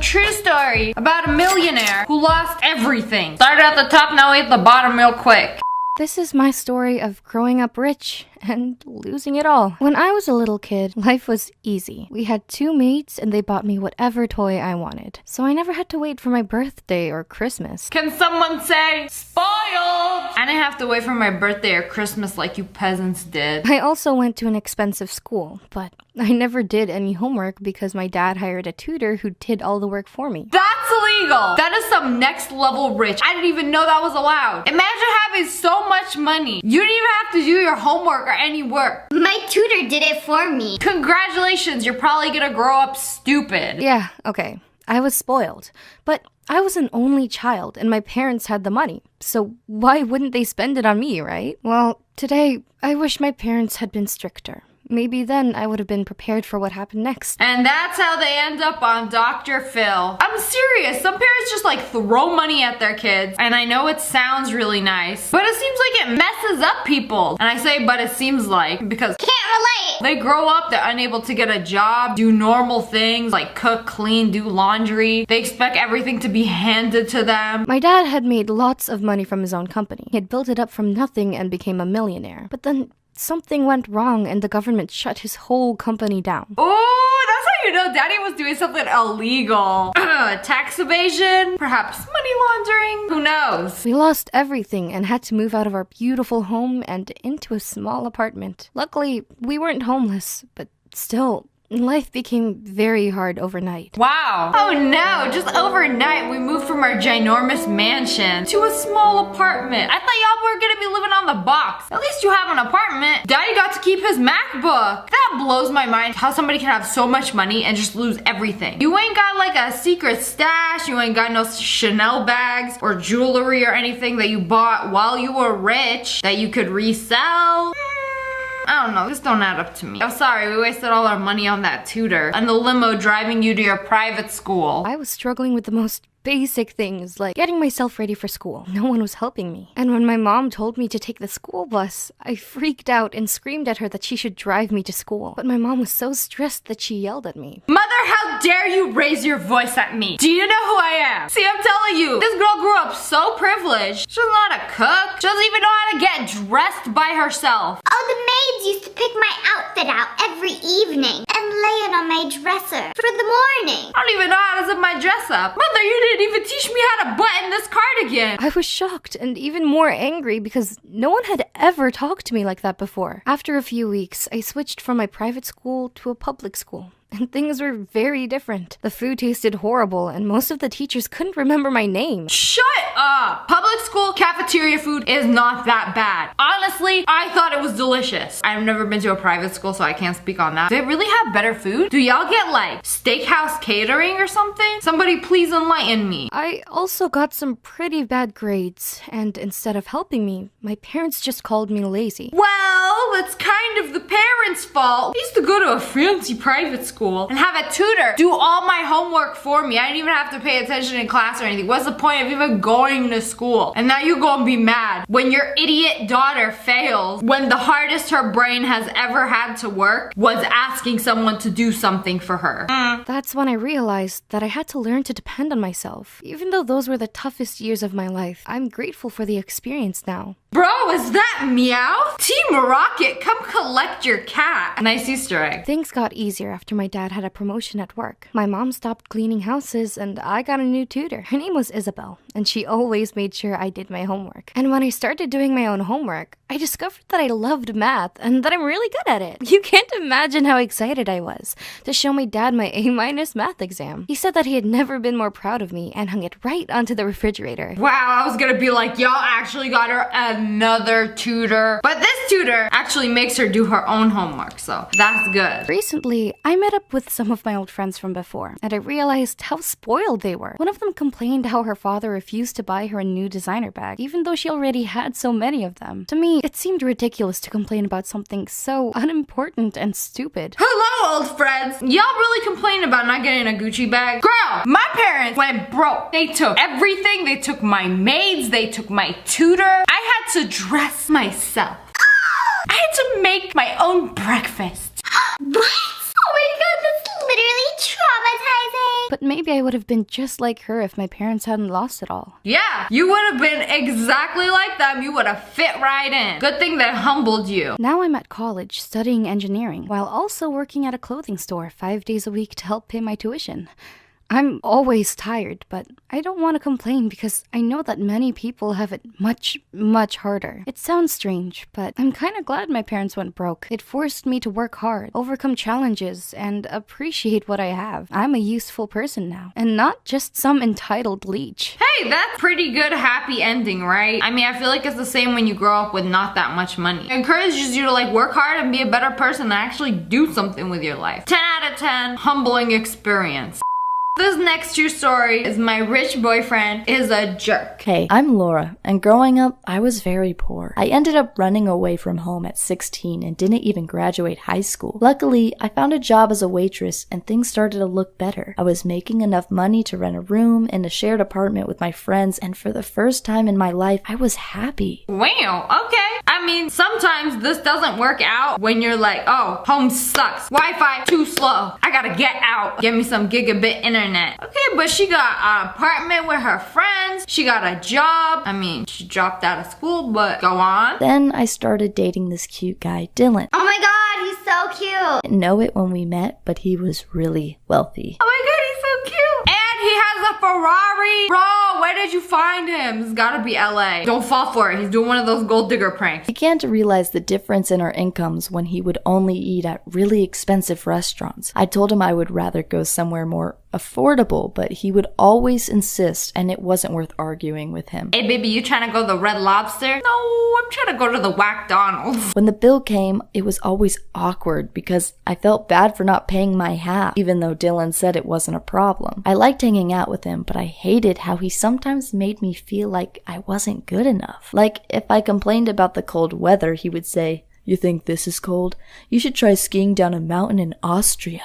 true story about a millionaire who lost everything. Started at the top, now hit the bottom real quick. This is my story of growing up rich and losing it all. When I was a little kid, life was easy. We had 2 maids and they bought me whatever toy I wanted. So I never had to wait for my birthday or Christmas. Can someone say, spoiled? I didn't have to wait for my birthday or Christmas like you peasants did. I also went to an expensive school, but I never did any homework because my dad hired a tutor who did all the work for me. That's illegal! That is some next level rich. I didn't even know that was allowed. Imagine having so much money. You didn't even have to do your homework or any work. My tutor did it for me. Congratulations, you're probably gonna grow up stupid. Yeah, okay. I was spoiled. But I was an only child and my parents had the money. So why wouldn't they spend it on me, right? Well, today, I wish my parents had been stricter. Maybe then I would have been prepared for what happened next. And that's how they end up on Dr. Phil. I'm serious, some parents just like throw money at their kids. And I know it sounds really nice, but it seems like it messes up people. And I say, but it seems like, because Can't relate. they grow up, they're unable to get a job, do normal things like cook, clean, do laundry. They expect everything to be handed to them. My dad had made lots of money from his own company. He had built it up from nothing and became a millionaire. But then something went wrong and the government shut his whole company down. Oh, that's how you know Daddy was doing something illegal. Tax evasion? Perhaps money laundering? Who knows? We lost everything and had to move out of our beautiful home and into a small apartment. Luckily, we weren't homeless, but still, life became very hard overnight. Wow. Oh no, just overnight we moved from our ginormous mansion to a small apartment. I thought y'all were gonna be living on the box. At least you have an apartment. Daddy got to keep his MacBook. That blows my mind how somebody can have so much money and just lose everything. You ain't got like a secret stash, you ain't got no Chanel bags or jewelry or anything that you bought while you were rich that you could resell. I don't know, this don't add up to me. I'm sorry, we wasted all our money on that tutor and the limo driving you to your private school. I was struggling with the most basic things, like getting myself ready for school. No one was helping me. And when my mom told me to take the school bus, I freaked out and screamed at her that she should drive me to school. But my mom was so stressed that she yelled at me. Mother, how dare you raise your voice at me? Do you know who I am? See, I'm telling you, this girl grew up so privileged. She doesn't know how to cook. She doesn't even know how to get dressed by herself. Oh, the maids used to pick my outfit out every evening and lay it on my dresser for the morning. I don't even know how to zip my dress up. Mother, you didn't even teach me how to button this cardigan. I was shocked and even more angry because no one had ever talked to me like that before. After a few weeks, I switched from my private school to a public school. And things were very different. The food tasted horrible, and most of the teachers couldn't remember my name. Shut up! Public school cafeteria food is not that bad. Honestly, I thought it was delicious. I've never been to a private school, so I can't speak on that. Do they really have better food? Do y'all get like steakhouse catering or something? Somebody please enlighten me. I also got some pretty bad grades, and instead of helping me, my parents just called me lazy. Well, it's kind of the parents' fault. I used to go to a fancy private school and have a tutor do all my homework for me. I didn't even have to pay attention in class or anything. What's the point of even going to school? And now you're gonna be mad when your idiot daughter fails, when the hardest her brain has ever had to work was asking someone to do something for her. That's when I realized that I had to learn to depend on myself. Even though those were the toughest years of my life, I'm grateful for the experience now. Bro, is that Meow? Team Rocket, come collect your cat. Nice Easter egg. Things got easier after my dad had a promotion at work. My mom stopped cleaning houses and I got a new tutor. Her name was Isabel, and she always made sure I did my homework. And when I started doing my own homework, I discovered that I loved math and that I'm really good at it. You can't imagine how excited I was to show my dad my A- math exam. He said that he had never been more proud of me and hung it right onto the refrigerator. Wow, I was gonna be like, y'all actually got her another tutor. But this tutor actually makes her do her own homework, so that's good. Recently, I met up with some of my old friends from before, and I realized how spoiled they were. One of them complained how her father refused to buy her a new designer bag, even though she already had so many of them. To me, it seemed ridiculous to complain about something so unimportant and stupid. Hello, old friends. Y'all really complain about not getting a Gucci bag? Girl, my parents went broke. They took everything. They took my maids. They took my tutor. I had to dress myself. I had to make my own breakfast. What? Oh my god, that's literally traumatizing. But maybe I would have been just like her if my parents hadn't lost it all. Yeah, you would have been exactly like them. You would have fit right in. Good thing they humbled you. Now I'm at college studying engineering while also working at a clothing store 5 days a week to help pay my tuition. I'm always tired, but I don't want to complain because I know that many people have it much, much harder. It sounds strange, but I'm kind of glad my parents went broke. It forced me to work hard, overcome challenges, and appreciate what I have. I'm a useful person now, and not just some entitled leech. Hey, that's pretty good happy ending, right? I mean, I feel like it's the same when you grow up with not that much money. It encourages you to like work hard and be a better person and actually do something with your life. 10 out of 10, humbling experience. This next true story is my rich boyfriend is a jerk. Hey, I'm Laura, and growing up, I was very poor. I ended up running away from home at 16 and didn't even graduate high school. Luckily, I found a job as a waitress and things started to look better. I was making enough money to rent a room in a shared apartment with my friends, and for the first time in my life, I was happy. Wow, okay. I mean, sometimes this doesn't work out when you're like, oh, home sucks. Wi-Fi too slow. I gotta get out. Get me some gigabit internet. Okay, but she got an apartment with her friends. She got a job. I mean, she dropped out of school, but go on. Then I started dating this cute guy, Dylan. Oh my god, he's so cute. I didn't know it when we met, but he was really wealthy. Oh my god, he's so cute. And he has a Ferrari. Bro, where did you find him? It's gotta be LA. Don't fall for it. He's doing one of those gold digger pranks. I began to realize the difference in our incomes when he would only eat at really expensive restaurants. I told him I would rather go somewhere more affordable, but he would always insist, and it wasn't worth arguing with him. Hey baby, you trying to go to the Red Lobster? No, I'm trying to go to the Whack Donald's. When the bill came, it was always awkward because I felt bad for not paying my half, even though Dylan said it wasn't a problem. I liked hanging out with him, but I hated how he sometimes made me feel like I wasn't good enough. Like, if I complained about the cold weather, he would say, "You think this is cold? You should try skiing down a mountain in Austria."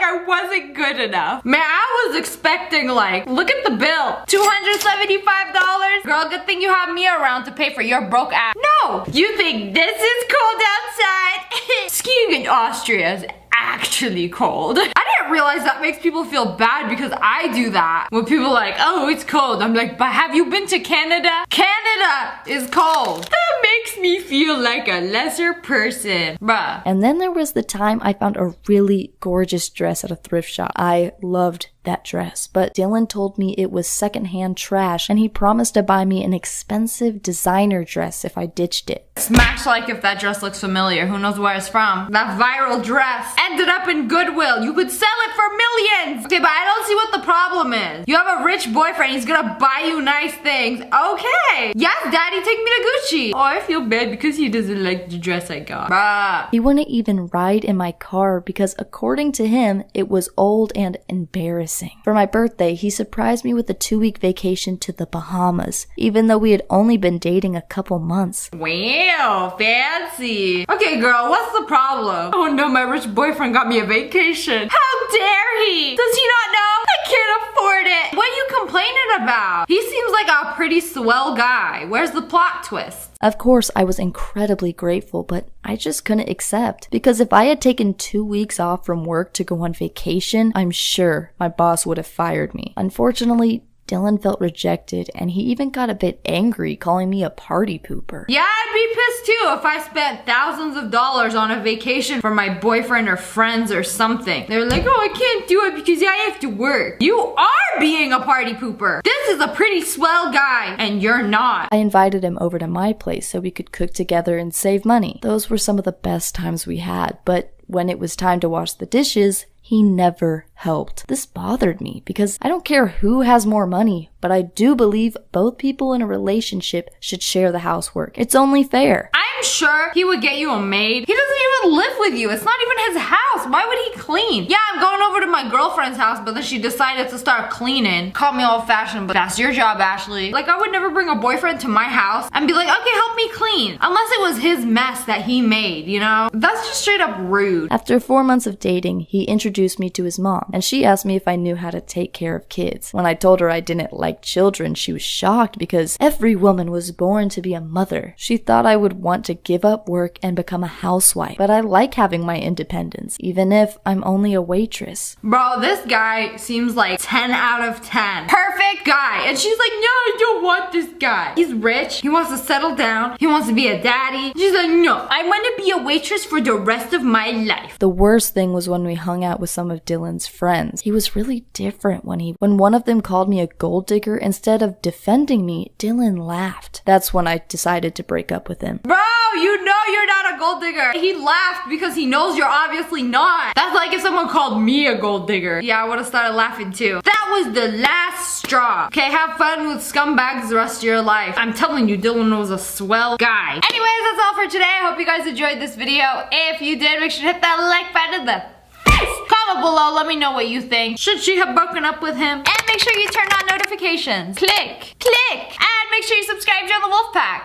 I wasn't good enough. Man, I was expecting like, look at the bill. $275? Girl, good thing you have me around to pay for your broke ass. No! You think this is cold outside? Skiing in Austria is actually cold. I didn't realize that makes people feel bad because I do that. When people are like, oh, it's cold. I'm like, but have you been to Canada? Canada is cold. That makes me feel like a lesser person. Bruh. And then there was the time I found a really gorgeous dress at a thrift shop. I loved that dress, but Dylan told me it was secondhand trash and he promised to buy me an expensive designer dress if I ditched it. Smash like if that dress looks familiar. Who knows where it's from? That viral dress ended up in Goodwill. You could sell it for millions. Okay, but I don't see what the problem is. You have a rich boyfriend. He's gonna buy you nice things. Okay. Yes, daddy, take me to Gucci. Oh, I feel bad because he doesn't like the dress I got. Bruh. He wouldn't even ride in my car because according to him, it was old and embarrassing. For my birthday, he surprised me with a 2-week vacation to the Bahamas, even though we had only been dating a couple months. Wow, fancy. Okay, girl, what's the problem? Oh no, my rich boyfriend got me a vacation. How dare he? Does he not know? I can't afford it. What are you complaining about? He seems like a pretty swell guy. Where's the plot twist? Of course, I was incredibly grateful, but I just couldn't accept. Because if I had taken 2 weeks off from work to go on vacation, I'm sure my boss would have fired me. Unfortunately, Dylan felt rejected, and he even got a bit angry, calling me a party pooper. Yeah, I'd be pissed too if I spent thousands of dollars on a vacation for my boyfriend or friends or something. They're like, oh, I can't do it because I have to work. You are being a party pooper. This is a pretty swell guy, and you're not. I invited him over to my place so we could cook together and save money. Those were some of the best times we had, but when it was time to wash the dishes, he never helped. This bothered me because I don't care who has more money, but I do believe both people in a relationship should share the housework. It's only fair. I'm sure he would get you a maid. He doesn't even live with you. It's not even his house. Why would he clean? Yeah, I'm going over to my girlfriend's house, but then she decided to start cleaning. Called me old-fashioned, but that's your job, Ashley. Like, I would never bring a boyfriend to my house and be like, okay, help me clean. Unless it was his mess that he made, you know? That's just straight up rude. After 4 months of dating, he introduced me to his mom, and she asked me if I knew how to take care of kids. When I told her I didn't like children, she was shocked because every woman was born to be a mother. She thought I would want to give up work and become a housewife, but I like having my independence, even if I'm only a waitress. Bro, this guy seems like 10 out of 10. Perfect guy. And she's like, no, I don't want this guy. He's rich. He wants to settle down. He wants to be a daddy. She's like, no, I want to be a waitress for the rest of my life. The worst thing was when we hung out with some of Dylan's friends. He was really different when one of them called me a gold digger, instead of defending me, Dylan laughed. That's when I decided to break up with him. Bro, you know you're not a gold digger. He laughed because he knows you're obviously not. That's like if someone called me a gold digger. Yeah, I would have started laughing too. That was the last straw. Okay, have fun with scumbags the rest of your life. I'm telling you, Dylan was a swell guy. Anyways, that's all for today. I hope you guys enjoyed this video. If you did, make sure to hit that like button in the face. Comment below, let me know what you think. Should she have broken up with him? And make sure you turn on notifications. Click, and make sure you subscribe to the Wolfpack.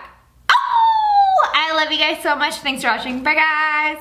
Oh, I love you guys so much. Thanks for watching. Bye, guys.